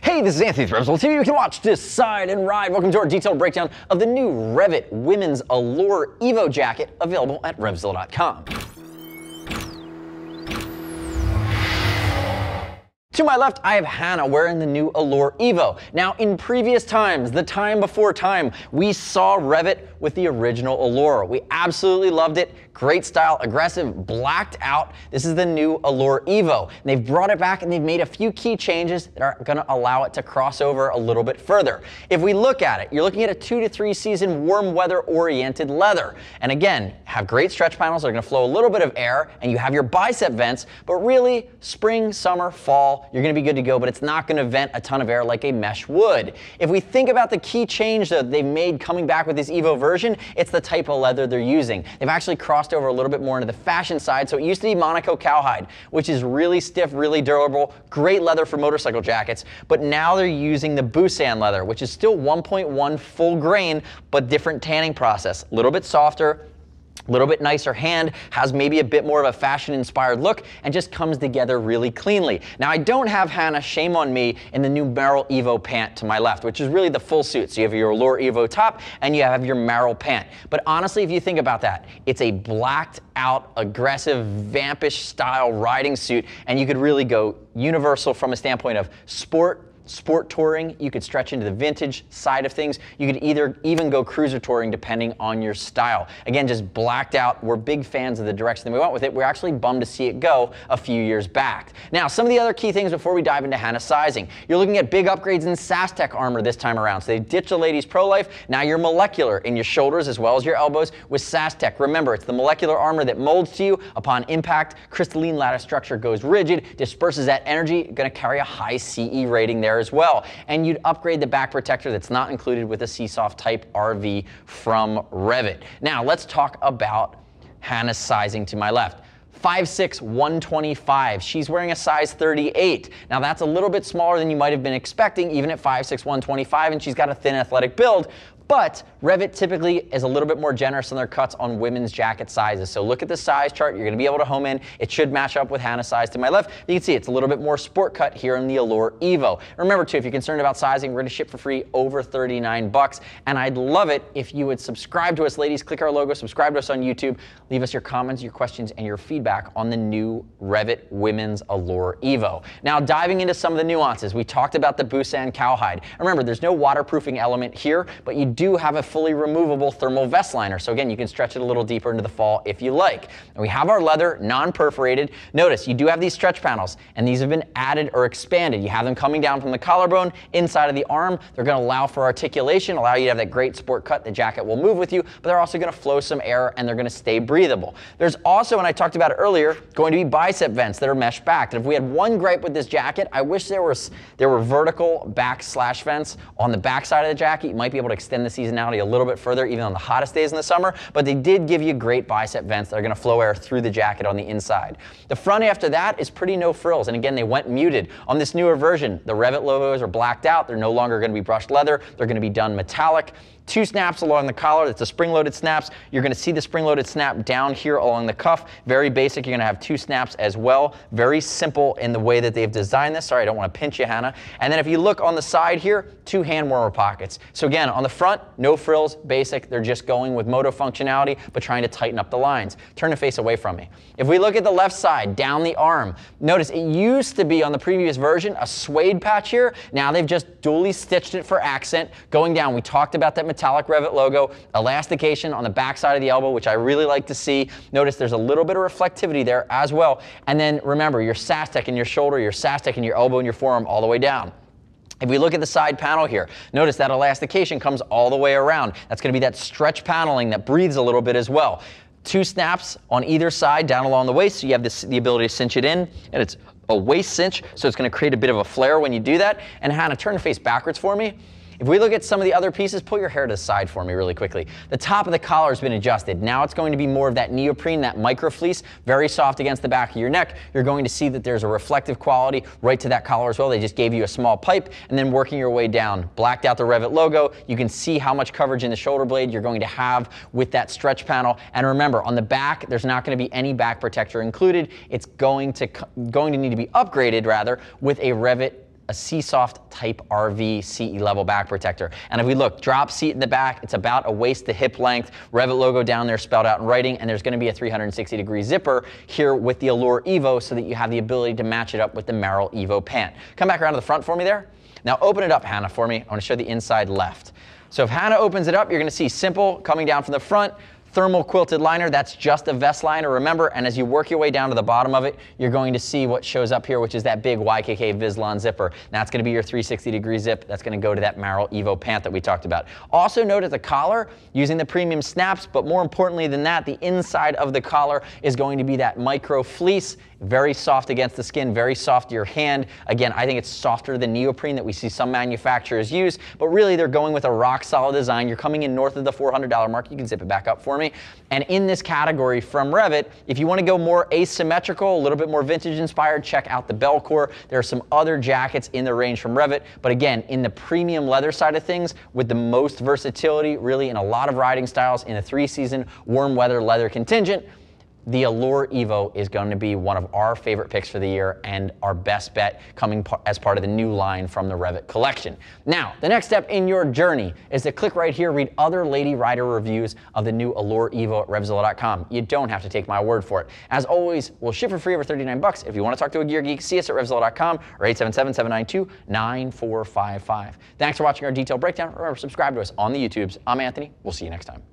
Hey, this is Anthony with RevZilla TV. You can watch, decide, and ride. Welcome to our detailed breakdown of the new REV'IT Women's Allure EVO jacket, available at RevZilla.com. To my left, I have Hannah wearing the new Allure EVO. Now, in previous times, the time before time, we saw REV'IT with the original Allure. We absolutely loved it. Great style, aggressive, blacked out. This is the new Allure EVO. And they've brought it back and they've made a few key changes that are gonna allow it to cross over a little bit further. If we look at it, you're looking at a 2 to 3 season warm weather oriented leather. And again, have great stretch panels that are gonna flow a little bit of air, and you have your bicep vents, but really spring, summer, fall, you're gonna be good to go, but it's not gonna vent a ton of air like a mesh would. If we think about the key change that they've made coming back with this EVO version, it's the type of leather they're using. They've actually crossed over a little bit more into the fashion side. So it used to be Monaco cowhide, which is really stiff, really durable, great leather for motorcycle jackets, but now they're using the Busan leather, which is still 1.1 full grain, but different tanning process, a little bit softer, a little bit nicer hand, has maybe a bit more of a fashion-inspired look, and just comes together really cleanly. Now, I don't have Hannah, shame on me, in the new Merrell EVO pant to my left, which is really the full suit. So you have your Allure EVO top, and you have your Merrell pant. But honestly, if you think about that, it's a blacked out, aggressive, vampish style riding suit, and you could really go universal from a standpoint of sport touring. You could stretch into the vintage side of things. You could even go cruiser touring depending on your style. Again, just blacked out. We're big fans of the direction that we went with it. We're actually bummed to see it go a few years back. Now, some of the other key things before we dive into Hannah's sizing. You're looking at big upgrades in Sastec armor this time around. So they ditched the ladies Pro Life. Now you're molecular in your shoulders as well as your elbows with Sastec. Remember, it's the molecular armor that molds to you upon impact. Crystalline lattice structure goes rigid, disperses that energy. Going to carry a high CE rating there as well. And you'd upgrade the back protector that's not included with the Seesoft Type RV from REV'IT. Now let's talk about Hannah's sizing to my left. 5'6", 125. She's wearing a size 38. Now that's a little bit smaller than you might have been expecting, even at 5'6", 125, and she's got a thin athletic build. But REV'IT typically is a little bit more generous in their cuts on women's jacket sizes. So look at the size chart. You're going to be able to home in. It should match up with Hannah's size to my left. You can see it's a little bit more sport cut here in the Allure EVO. Remember too, if you're concerned about sizing, we're going to ship for free over 39 bucks. And I'd love it if you would subscribe to us, ladies. Click our logo, subscribe to us on YouTube. Leave us your comments, your questions, and your feedback on the new REV'IT Women's Allure EVO. Now diving into some of the nuances, we talked about the Busan cowhide. Remember, there's no waterproofing element here, but you do have a fully removable thermal vest liner. So again, you can stretch it a little deeper into the fall if you like. And we have our leather, non-perforated. Notice you do have these stretch panels, and these have been added or expanded. You have them coming down from the collarbone, inside of the arm. They're going to allow for articulation, allow you to have that great sport cut. The jacket will move with you, but they're also going to flow some air, and they're going to stay breathable. There's also, and I talked about it earlier, going to be bicep vents that are mesh backed. And if we had one gripe with this jacket, I wish there were vertical back slash vents on the back side of the jacket. You might be able to extend the seasonality a little bit further, even on the hottest days in the summer, but they did give you great bicep vents that are going to flow air through the jacket on the inside. The front after that is pretty no frills, and again, they went muted. On this newer version, the REV'IT logos are blacked out. They're no longer going to be brushed leather. They're going to be done metallic. 2 snaps along the collar. That's the spring-loaded snaps. You're going to see the spring-loaded snap down here along the cuff. Very basic. You're going to have 2 snaps as well. Very simple in the way that they've designed this. Sorry, I don't want to pinch you, Hannah. And then if you look on the side here, 2 hand warmer pockets. So again, on the front, no frills, basic. They're just going with moto functionality, but trying to tighten up the lines. Turn the face away from me. If we look at the left side, down the arm, notice it used to be on the previous version a suede patch here. Now they've just dually stitched it for accent. Going down, we talked about that metallic REV'IT logo, elastication on the back side of the elbow, which I really like to see. Notice there's a little bit of reflectivity there as well. And then remember, your Sastec in your shoulder, your Sastec in your elbow and your forearm all the way down. If we look at the side panel here, notice that elastication comes all the way around. That's going to be that stretch paneling that breathes a little bit as well. 2 snaps on either side down along the waist, so you have the ability to cinch it in, and it's a waist cinch, so it's going to create a bit of a flare when you do that. And Hannah, turn the face backwards for me. If we look at some of the other pieces, pull your hair to the side for me really quickly. The top of the collar has been adjusted. Now it's going to be more of that neoprene, that micro fleece, very soft against the back of your neck. You're going to see that there's a reflective quality right to that collar as well. They just gave you a small pipe, and then working your way down, blacked out the REV'IT logo. You can see how much coverage in the shoulder blade you're going to have with that stretch panel. And remember, on the back, there's not going to be any back protector included. It's going to need to be upgraded rather with a REV'IT a Seesoft Type RV CE level back protector. And if we look, drop seat in the back, it's about a waist to hip length, REV'IT logo down there spelled out in writing, and there's gonna be a 360-degree zipper here with the Allure EVO so that you have the ability to match it up with the Merrell EVO pant. Come back around to the front for me there. Now open it up, Hannah, for me. I wanna show the inside left. So if Hannah opens it up, you're gonna see simple coming down from the front, thermal quilted liner, that's just a vest liner, remember, and as you work your way down to the bottom of it, you're going to see what shows up here, which is that big YKK Vislon zipper. Now it's gonna be your 360-degree zip, that's gonna go to that Merrell EVO pant that we talked about. Also note at the collar, using the premium snaps, but more importantly than that, the inside of the collar is going to be that micro fleece, very soft against the skin, very soft to your hand. Again, I think it's softer than neoprene that we see some manufacturers use, but really they're going with a rock solid design. You're coming in north of the $400 mark. You can zip it back up for me. And in this category from REV'IT, if you want to go more asymmetrical, a little bit more vintage inspired, check out the Belcore. There are some other jackets in the range from REV'IT, but again, in the premium leather side of things, with the most versatility, really in a lot of riding styles, in a 3-season warm weather leather contingent, the Allure EVO is going to be one of our favorite picks for the year and our best bet coming as part of the new line from the REV'IT collection. Now, the next step in your journey is to click right here, read other lady rider reviews of the new Allure EVO at RevZilla.com. You don't have to take my word for it. As always, we'll ship for free over $39. If you want to talk to a gear geek, see us at RevZilla.com or 877-792-9455. Thanks for watching our detailed breakdown. Remember, subscribe to us on the YouTubes. I'm Anthony. We'll see you next time.